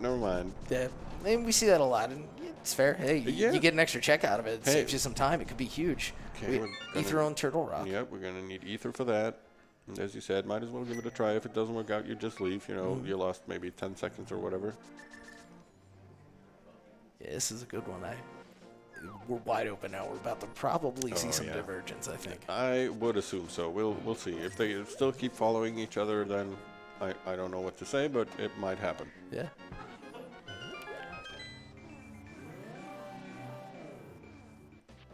Never mind. Yeah, and we see that a lot, and it's fair. Hey, Yeah. you get an extra check out of it. It saves you some time. It could be huge. Okay, Ether on Turtle Rock. Yep, we're gonna need ether for that. And as you said, might as well give it a try. If it doesn't work out, you just leave. You know, you lost maybe 10 seconds or whatever. Yeah, this is a good one. We're wide open now. We're about to probably see some divergence, I think. I would assume so. We'll see. If they still keep following each other, then I don't know what to say, but it might happen. Yeah.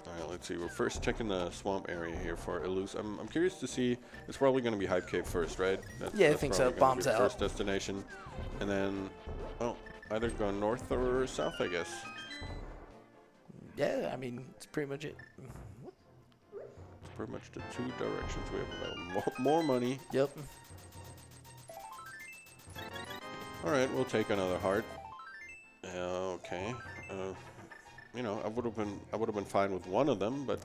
Alright, let's see. We're first checking the swamp area here for Illus. I'm curious to see. It's probably going to be Hype Cave first, right? Yeah, I think so. Bombs out. First destination, and then either go north or south, I guess. Yeah, I mean, it's pretty much it. It's pretty much the two directions we have. More money. Yep. All right, we'll take another heart. Okay. You know, I would have been fine with one of them, but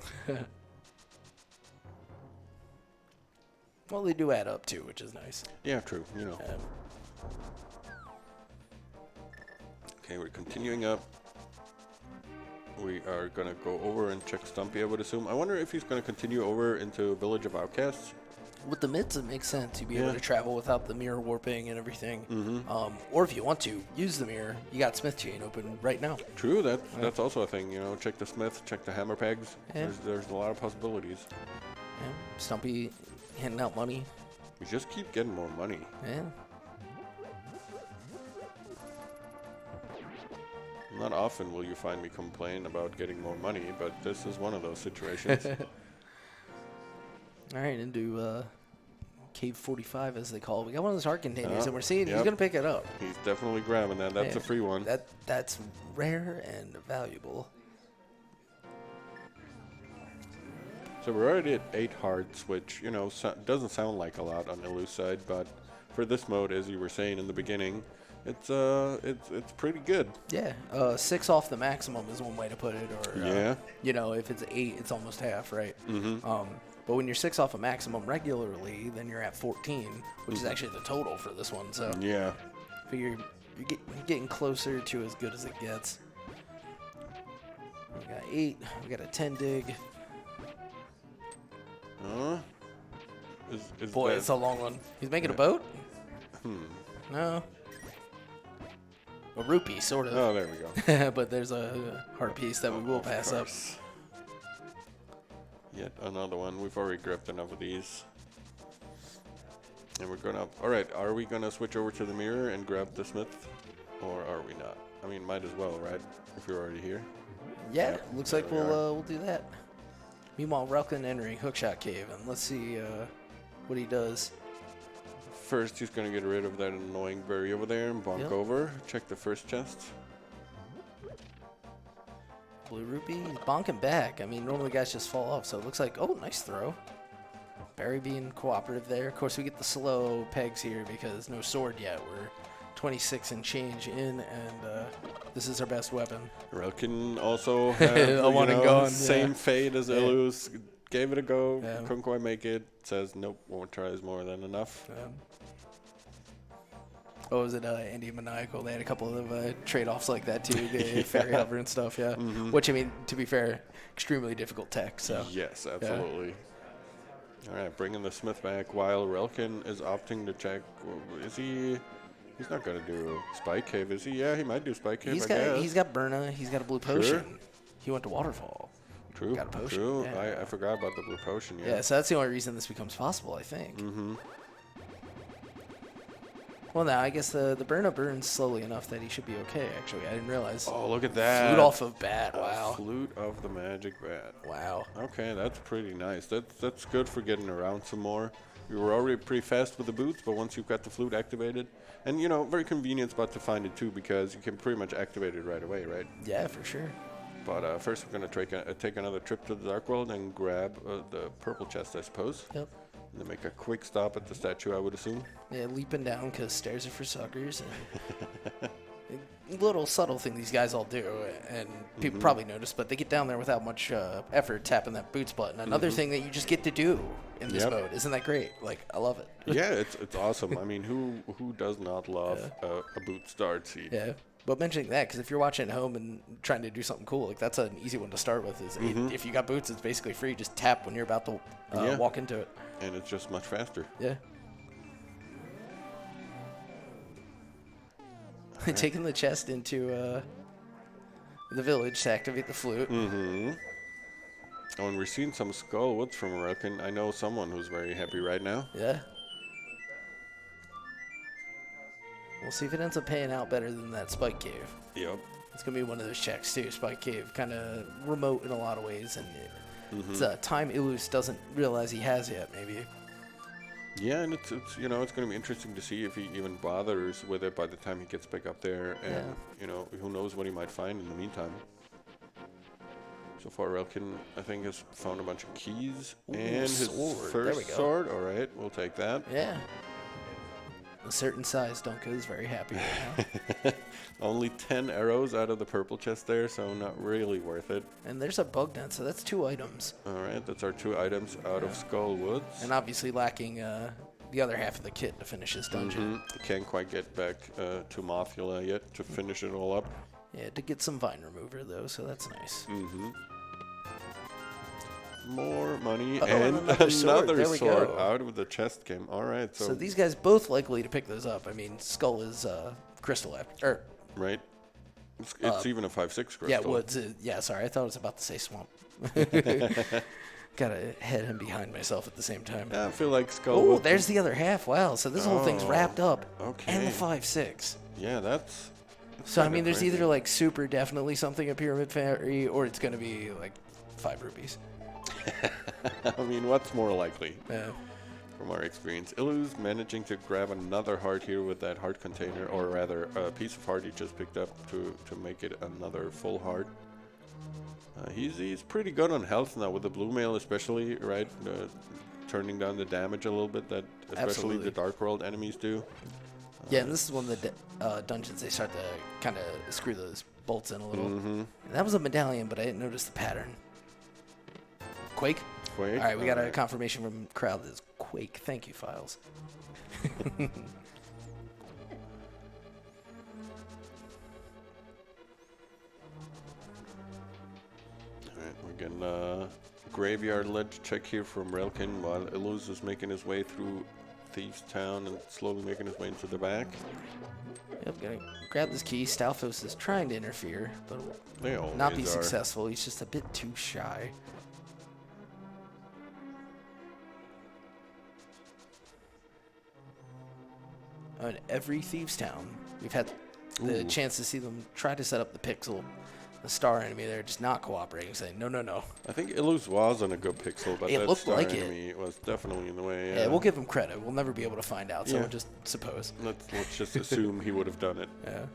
well, they do add up too, which is nice. yeah, true. You know. Okay, we're continuing up. We are gonna go over and check Stumpy, I would assume. I wonder if he's gonna continue over into Village of Outcasts. With the mids, it makes sense to be able to travel without the mirror warping and everything. Or if you want to use the mirror, you got Smith Chain open right now. True, that's also a thing. You know, check the Smith, check the hammer pegs. Yeah. There's a lot of possibilities. Yeah. Stumpy handing out money. We just keep getting more money. Yeah. Not often will you find me complain about getting more money, but this is one of those situations. All right, into Cave 45, as they call it. We got one of those heart containers, and we're seeing he's Yep. going to pick it up. He's definitely grabbing that. That's a free one. That's rare and valuable. So we're already at 8 hearts, which, you know, doesn't sound like a lot on Illus side, but for this mode, as you were saying in the beginning, it's pretty good. Yeah, 6 off the maximum is one way to put it. Or you know, if it's 8, it's almost half, right? But when you're 6 off a maximum regularly, then you're at 14, which is actually the total for this one. So yeah, figure you're getting closer to as good as it gets. We got 8. We got a 10 dig. Boy, it's a long one. He's making a boat? No. A rupee, sort of. Oh, there we go. But there's a heart piece that we will pass up. Yet another one. We've already gripped enough of these. And we're going to... All right, are we going to switch over to the mirror and grab the Smith? Or are we not? I mean, might as well, right? If you're already here. Yeah, looks like we'll do that. Meanwhile, Relkin entering Hookshot Cave, and let's see what he does. First, he's going to get rid of that annoying berry over there and bonk over. Check the first chest. Blue rupee, he's bonking back. I mean, normally guys just fall off, so it looks like, oh, nice throw. Barry being cooperative there. Of course, we get the slow pegs here because no sword yet. We're 26 and change in, and this is our best weapon. Relkin also had one and gone, same fate as Illus. Gave it a go, Yeah. couldn't quite make it. Says, nope, won't try is more than enough. Oh, was it Andy Maniacal? They had a couple of trade-offs like that too, the ferry hover and stuff, yeah. Which, I mean, to be fair, extremely difficult tech, so. Yes, absolutely. All right, bringing the Smith back while Relkin is opting to check. Is he... He's not going to do Spike Cave, is he? Yeah, he might do Spike Cave, I guess. He's got Burna. He's got a blue potion. He went to Waterfall. True, got a potion. True. Yeah. I forgot about the blue potion, Yeah, so that's the only reason this becomes possible, I think. Well, now, I guess the Burna burns slowly enough that he should be okay, actually. I didn't realize. Oh, look at that. Flute off of bat, wow. Flute of the magic bat. Wow. Okay, that's pretty nice. That's good for getting around some more. You were already pretty fast with the boots, but once you've got the flute activated, and, you know, very convenient spot to find it, too, because you can pretty much activate it right away, right? Yeah, for sure. But first we're going to take another trip to the Dark World and grab the purple chest, I suppose. Yep. And then make a quick stop at the statue, I would assume. Yeah, leaping down because stairs are for suckers. And little subtle thing these guys all do, and people probably notice, but they get down there without much effort tapping that boots button. Another thing that you just get to do in this mode. Isn't that great? Like, I love it. Yeah, it's awesome. I mean, who does not love a boot start seat? Yeah. But mentioning that, because if you're watching at home and trying to do something cool, like that's an easy one to start with. Is if you got boots, it's basically free. Just tap when you're about to walk into it. And it's just much faster. Yeah. Right. Taking the chest into the village to activate the flute. Oh, and we're seeing some skull woods from relkin. I know someone who's very happy right now. Yeah. We'll see if it ends up paying out better than that Spike Cave. Yep. It's going to be one of those checks, too. Spike Cave, kind of remote in a lot of ways. And it's a time Illus doesn't realize he has yet, maybe. Yeah, and it's you know, it's going to be interesting to see if he even bothers with it by the time he gets back up there. And, you know, who knows what he might find in the meantime. So far, relkin, I think, has found a bunch of keys. Ooh, and his first sword. All right, we'll take that. Yeah. A certain size Dunka is very happy right now. Only 10 arrows out of the purple chest there, so not really worth it. And there's a bug net, so that's 2 items. All right, that's our 2 items out of Skull Woods. And obviously lacking the other half of the kit to finish this dungeon. Can't quite get back to Mothula yet to finish it all up. Yeah, to get some vine remover, though, so that's nice. More money and another sword out of the chest came. All right, so these guys both likely to pick those up. I mean, Skull is crystal after, right. It's even a 5/6 crystal. Yeah, woods. Sorry, I thought I was about to say swamp. Gotta head him behind myself at the same time. Yeah, I feel like Skull. Oh, there's the other half. Wow, so this whole thing's wrapped up. Okay. And the 5/6. Yeah, that's so I mean, there's either like super definitely something a pyramid fairy, or it's gonna be like 5 rupees. I mean, what's more likely? Yeah. From our experience, Illus managing to grab another heart here with that heart container, or rather, a piece of heart he just picked up to make it another full heart. He's pretty good on health now with the blue mail, especially, right? Turning down the damage a little bit that especially the Dark World enemies do. Yeah, and this is one of the dungeons they start to kind of screw those bolts in a little. And that was a medallion, but I didn't notice the pattern. Quake? Quake. All right, we got a confirmation from crowd that it's Quake. Thank you, Files. All right, we're getting a graveyard ledge check here from relkin while Illus is making his way through Thieves Town and slowly making his way into the back. Yep, gonna grab this key. Stalfos is trying to interfere, but They always not be are. successful. He's just a bit too shy. In every Thieves Town, we've had the chance to see them try to set up the pixel, the star enemy there, just not cooperating, saying, no, no, no. I think Illus was on a good pixel, but It that looked star like enemy was definitely in the way. Yeah, we'll give him credit. We'll never be able to find out, so Yeah. we'll just suppose. Let's just assume he would have done it. Yeah.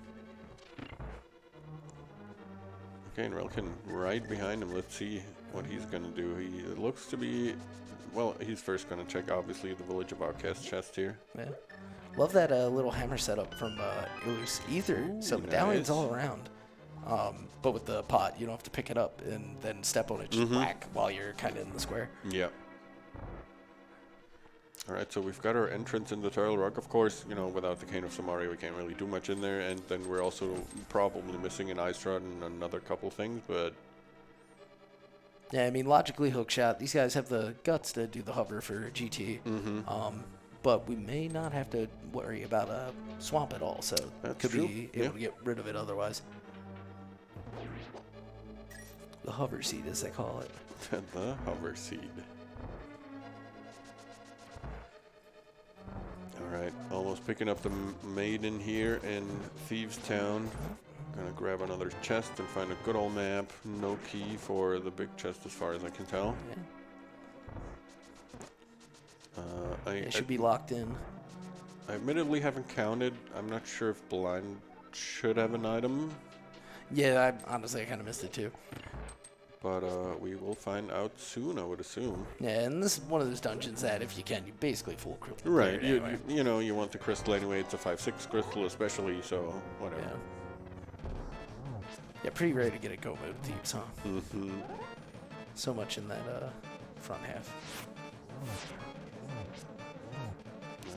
Okay, and relkin right behind him. Let's see what he's going to do. He looks to be, well, he's first going to check, obviously, the Village of Outcast chest here. Yeah. Love that little hammer setup from Illus. Ether, so medallions nice. all around. But with the pot, you don't have to pick it up and then step on it, just whack while you're kind of in the square. Yeah. All right, so we've got our entrance in the Turtle Rock. Of course, you know, without the Cane of Samari, we can't really do much in there. And then we're also probably missing an Ice Rod and another couple things, but... Yeah, I mean, logically hookshot. These guys have the guts to do the hover for GT. But we may not have to worry about a swamp at all, so That's could true. be able to get rid of it otherwise. The hover seed, as they call it. The hover seed. All right, almost picking up the maiden here in Thieves Town. Gonna grab another chest and find a good old map. No key for the big chest as far as I can tell. Yeah. It It should be locked in. I admittedly haven't counted. I'm not sure if Blind should have an item, Yeah, honestly, I kind of missed it too. but we will find out soon, I would assume. Yeah, and this is one of those dungeons that, if you can, you basically full clear it Right, anyway. you know, you want the crystal anyway. It's a 5/6 crystal especially, so whatever. Yeah. Yeah, pretty rare to get a go mode Thieves, huh? Mm-hmm. So much in that front half.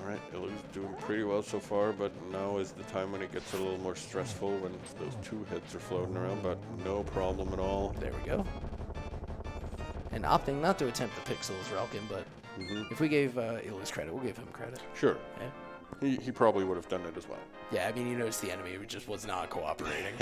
Alright, Illus doing pretty well so far, but now is the time when it gets a little more stressful when those 2 hits are floating around, but no problem at all. There we go. And opting not to attempt the pixels, relkin, but if we gave Illus credit, we'll give him credit. Sure. Yeah. He probably would have done it as well. Yeah, I mean, he noticed the enemy just was not cooperating.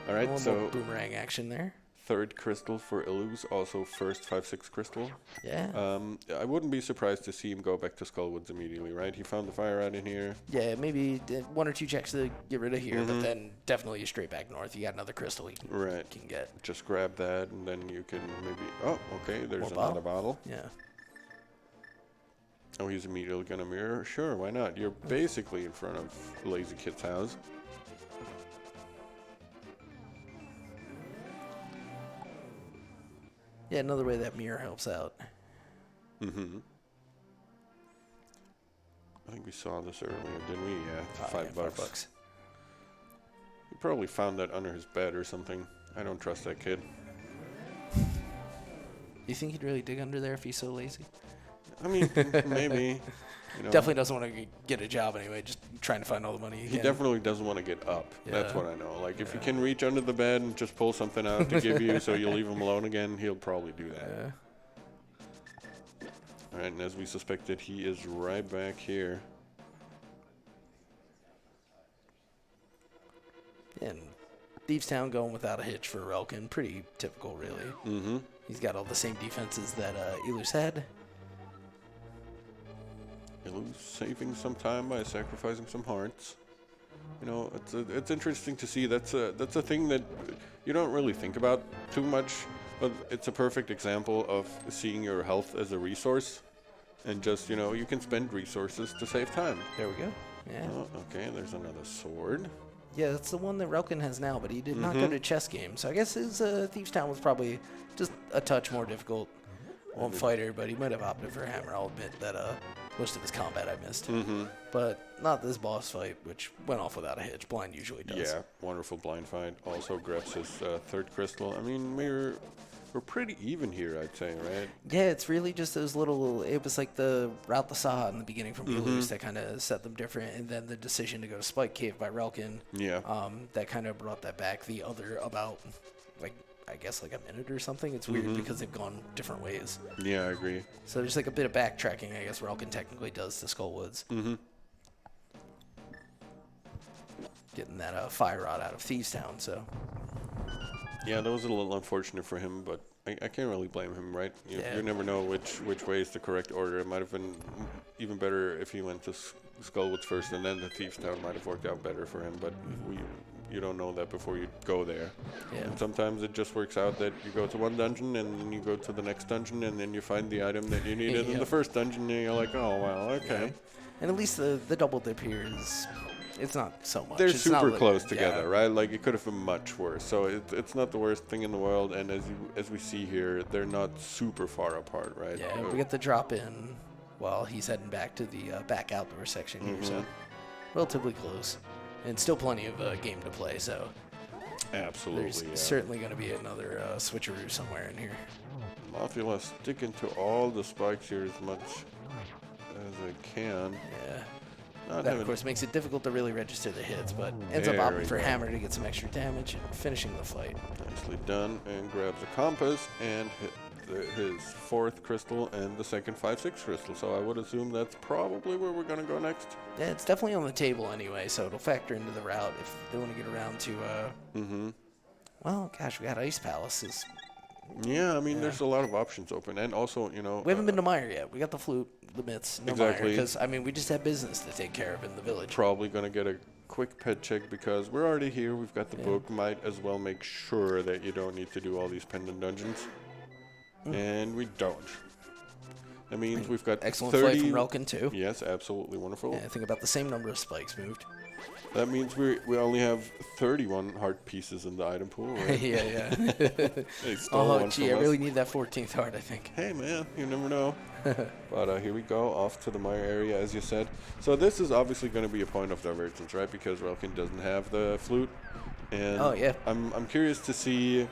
Alright, so boomerang action there. 3rd crystal for Illus, also first 5/6 crystal. Yeah. I wouldn't be surprised to see him go back to Skullwoods immediately, right? He found the fire out in here. Yeah, maybe 1 or 2 checks to get rid of here, but then definitely straight back north. You got another crystal he can get. Just grab that, and then you can maybe... Oh, okay, there's More another bottle. Yeah. Oh, he's immediately gonna mirror? Sure, why not? You're basically in front of Lazy Kit's house. Yeah, another way that mirror helps out. I think we saw this earlier, didn't we? Yeah, $5. He probably found that under his bed or something. I don't trust that kid. You think he'd really dig under there if he's so lazy? I mean, maybe. You know, definitely doesn't want to get a job anyway, just trying to find all the money he can. definitely doesn't want to get up. Yeah. That's what I know. Like, if you can reach under the bed and just pull something out to give you so you'll leave him alone again, he'll probably do that. Yeah. All right, and as we suspected, he is right back here. And Thieves Town going without a hitch for relkin. Pretty typical, really. He's got all the same defenses that Illus had. Illus saving some time by sacrificing some hearts. You know, it's interesting to see. That's a thing that you don't really think about too much, but it's a perfect example of seeing your health as a resource, and just, you know, you can spend resources to save time. There we go. Yeah. Oh, okay, there's another sword. Yeah, that's the one that relkin has now, but he did not go to chess game. So I guess his Thieves Town was probably just a touch more difficult on fighter, but he might have opted for hammer. I'll admit that most of his combat I missed. But not this boss fight, which went off without a hitch. Blind usually does. Yeah, wonderful blind fight. Also grabs his 3rd crystal. I mean, we're pretty even here, I'd say, right? Yeah, it's really just those little... It was like the route the saw in the beginning from Illus that kind of set them different, and then the decision to go to Spike Cave by relkin. Yeah. That kind of brought that back. The other about, like, I guess like a minute or something. It's weird because they've gone different ways. Yeah, I agree. So there's like a bit of backtracking, I guess, relkin technically does to Skullwoods. Getting that fire rod out of Thieves Town, so... Yeah, that was a little unfortunate for him, but I can't really blame him, right? You never know which way is the correct order. It might have been even better if he went to Skullwoods first, and then the Thieves Town might have worked out better for him, but you don't know that before you go there. Yeah. And sometimes it just works out that you go to one dungeon, and then you go to the next dungeon, and then you find the item that you needed in the first dungeon, and you're like, oh, well, okay. Yeah. And at least the double dip here is... It's not so much. They're it's super not close together, right? Like, it could have been much worse. So it's not the worst thing in the world. And as we see here, they're not super far apart, right? Yeah, we get the drop in while he's heading back to the back outdoor section here. So relatively close, and still plenty of game to play. So absolutely, there's certainly going to be another switcheroo somewhere in here. Mafia sticking to all the spikes here as much as I can. Yeah. Not that, of course, makes it difficult to really register the hits, but ends up opting for hammer to get some extra damage and finishing the fight. Nicely done, and grabs a compass and hit his 4th crystal and the second 5/6 crystal. So I would assume that's probably where we're going to go next. Yeah, it's definitely on the table anyway, so it'll factor into the route if they want to get around to... Well, gosh, we got Ice Palaces. Yeah, I mean, there's a lot of options open, and also, you know... We haven't been to Meyer yet. We got the flute, the myths, no Meyer, because, I mean, we just have business to take care of in the village. Probably going to get a quick pet check because we're already here. We've got the book. Might as well make sure that you don't need to do all these pendant dungeons. And we don't. That means we've got excellent 30... flight from relkin, too. Yes, absolutely wonderful. Yeah, I think about the same number of spikes moved. That means we only have 31 heart pieces in the item pool, right? yeah. They stole one gee, from I us. really need that 14th heart, I think. Hey, man, you never know. But here we go, off to the Meyer area, as you said. So this is obviously going to be a point of divergence, right? Because relkin doesn't have the flute. And Oh, yeah. I'm curious to see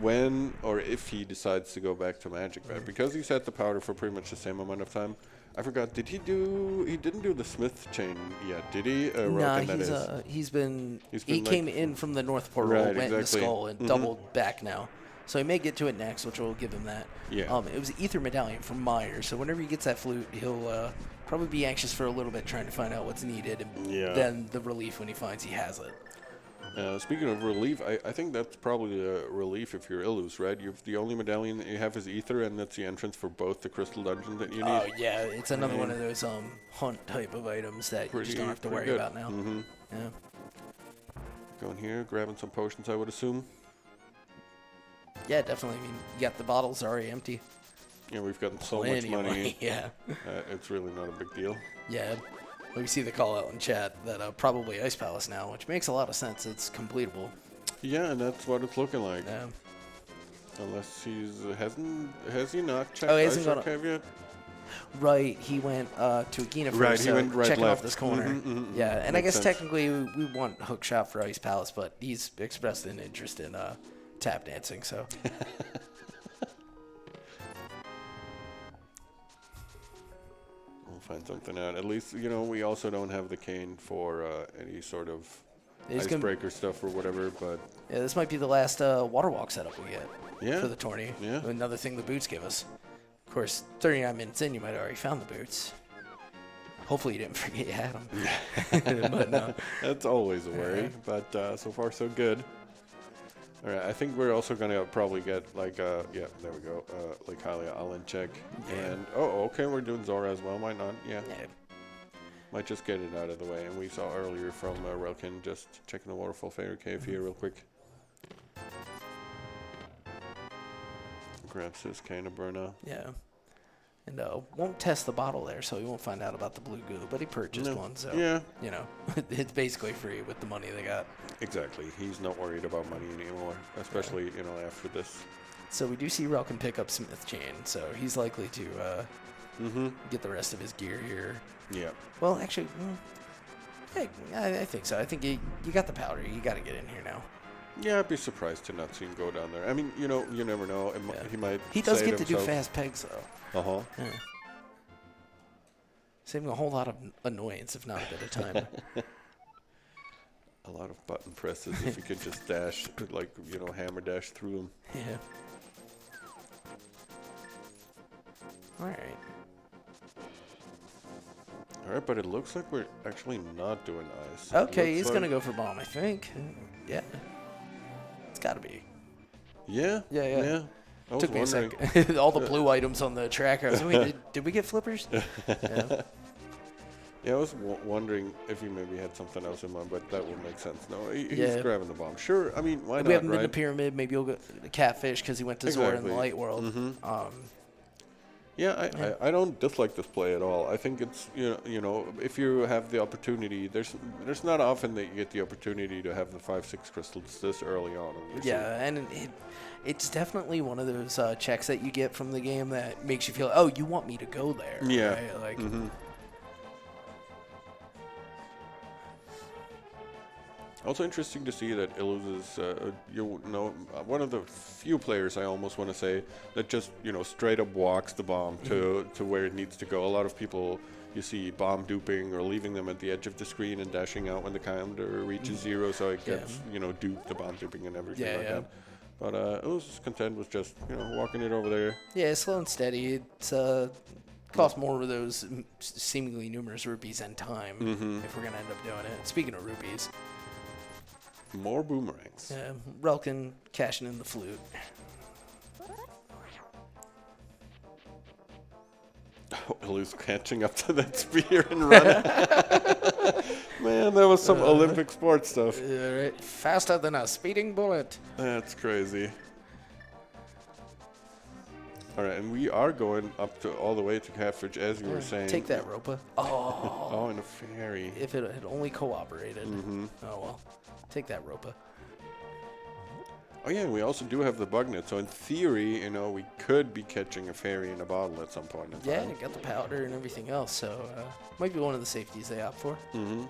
when or if he decides to go back to Magic, right? Because he's had the powder for pretty much the same amount of time. I forgot. Did he do? He didn't do the Smith chain yet, did he? Nah, Relkin, that is. he's been he like- came in from the North Portal, Right, went in the exactly. skull, and doubled back now. So he may get to it next, which will give him that. Yeah. It was Ether Medallion from Meyer, so whenever he gets that flute, he'll probably be anxious for a little bit trying to find out what's needed, and Yeah. then the relief when he finds he has it. Speaking of relief, I think that's probably a relief if you're Illus, right? The only medallion that you have is Ether, and that's the entrance for both the crystal dungeons that you need. Oh yeah, it's another one of those hunt type of items that you just don't have to worry good. about now. Yeah. Going here, grabbing some potions, I would assume. Yeah, definitely. I mean, you got the bottles already empty. Yeah, we've gotten so much Plenty of money. Yeah. It's really not a big deal. Yeah. We see the call out in chat that probably Ice Palace now, which makes a lot of sense. It's completable. Yeah, and that's what it's looking like. Yeah. Unless has he not checked Oh, he Ice hasn't Rock gone Cave yet? Right, he went to Agina first, Right, he went right checking left. off this corner. Yeah, and I Makes guess sense. technically we want hook shot for Ice Palace, but he's expressed an interest in tap dancing, so. We'll find something out. At least, we also don't have the cane for any sort of icebreaker stuff or whatever, but... Yeah, this might be the last water walk setup we get for the tourney. Yeah. Another thing the boots give us. Of course, 39 minutes in, you might have already found the boots. Hopefully you didn't forget you had them. But no. That's always a worry, but so far so good. All right, I think we're also going to probably get yeah, there we go, like Hylia Allen check. Yeah. And, okay, we're doing Zora as well, might not, yeah. Yeah. Might just get it out of the way. And we saw earlier from Relkin just checking the Waterfall Fairy Cave here real quick. Grabs his cane of Burna. Yeah. And won't test the bottle there, so he won't find out about the blue goo, but he purchased one, so, yeah. It's basically free with the money they got. Exactly. He's not worried about money anymore, especially, after this. So we do see Relkin pick up Smith Chain, so he's likely to get the rest of his gear here. Yeah. Well, actually, hey, I think so. I think you got the powder. You got to get in here now. Yeah, I'd be surprised to not see him go down there. I mean, you never know. He might. He does say get to do himself, fast pegs, though. Uh-huh. Yeah. Saving a whole lot of annoyance, if not a bit of time. A lot of button presses if you could just dash, like, hammer dash through them. Yeah. All right. All right, but it looks like we're actually not doing ice. Okay, he's going to go for bomb, I think. Yeah. It's got to be. Yeah. Yeah. I was Took me a wondering. second. All the blue items on the tracker. I was like, wait, did we get flippers? Yeah. Yeah, I was wondering if he maybe had something else in mind, but that would make sense. No, he's Yeah. grabbing the bomb. Sure, I mean, why not, We haven't been right? to Pyramid. Maybe you'll get the Catfish because he went to Zora in the Light World. Yeah, I don't dislike this play at all. I think it's if you have the opportunity, there's not often that you get the opportunity to have the 5-6 crystals this early on. Yeah, and it's definitely one of those checks that you get from the game that makes you feel, oh, you want me to go there. Yeah. Right? Like. Also interesting to see that Illus is, one of the few players I almost want to say that just, straight up walks the bomb to where it needs to go. A lot of people you see bomb duping or leaving them at the edge of the screen and dashing out when the counter reaches 0, so it gets, duped, the bomb duping and everything like that. But Illus' content was just, walking it over there. Yeah, slow and steady. It's cost more of those seemingly numerous rupees and time if we're going to end up doing it. Speaking of rupees. More boomerangs. Relkin cashing in the flute. Illus catching up to that spear and running. Man, that was some Olympic sport stuff. Right. Faster than a speeding bullet. That's crazy. All right, and we are going up to all the way to Catfish, as you were saying. Take that, Ropa. Oh. Oh, and a fairy. If it had only cooperated. Oh, well. Take that, Ropa. Oh, yeah, and we also do have the Bugnet, so in theory, we could be catching a fairy in a bottle at some point in time. Yeah, got the powder and everything else, so might be one of the safeties they opt for. All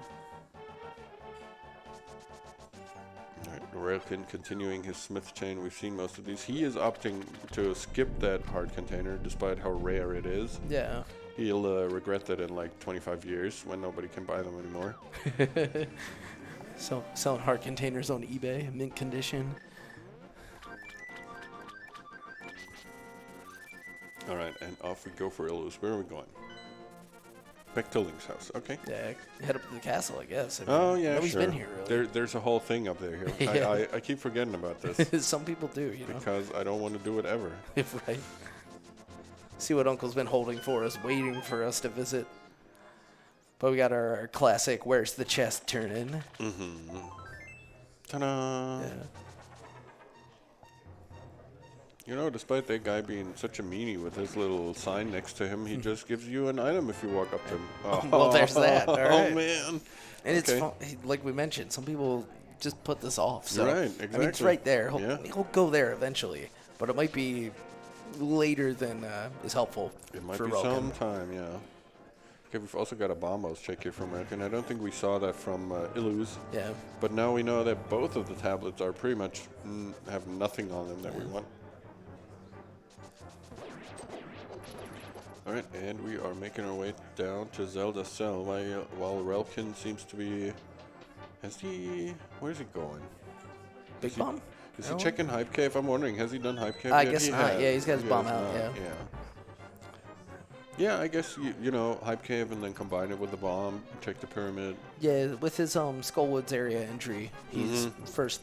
right, Relkin continuing his Smith chain. We've seen most of these. He is opting to skip that hard container despite how rare it is. Yeah. He'll regret that in like 25 years when nobody can buy them anymore. So selling hard containers on eBay, mint condition. All right, and off we go for Illus. Where are we going? Back to Link's house. Okay. Yeah, head up to the castle, I guess. I mean, Oh yeah, nobody's sure. been here really. There's a whole thing up there. Here. Yeah. I keep forgetting about this Some people do, you know. because I don't want to do it ever. Right. See what Uncle's been holding for us, waiting for us to visit. But we got our classic "Where's the chest?" turn in. Mm-hmm. Ta-da! Yeah. You know, despite that guy being such a meanie with his little sign next to him, he just gives you an item if you walk up to him. Oh, Well, there's that. All right. Oh, man. And it's Okay. fun, like we mentioned, some people just put this off. So Right, I mean, it's exactly. right there. Yeah. He'll go there eventually, but it might be later than is helpful It might for be Relkin. some time, yeah. Okay, we've also got a bombos check here from Relkin. I don't think we saw that from Illus, Yeah. but now we know that both of the tablets are pretty much have nothing on them that we want. All right, and we are making our way down to Zelda's cell while Relkin seems to be... Where's he going? Big he- bomb? Is he No? checking Hype Cave? I'm wondering, has he done Hype Cave I yet? guess He not. has. Yeah, he's got his He bomb has out, not, yeah. Yeah, I guess, you know, Hype Cave and then combine it with the bomb, check the pyramid. Yeah, with his Skullwoods area entry, he's first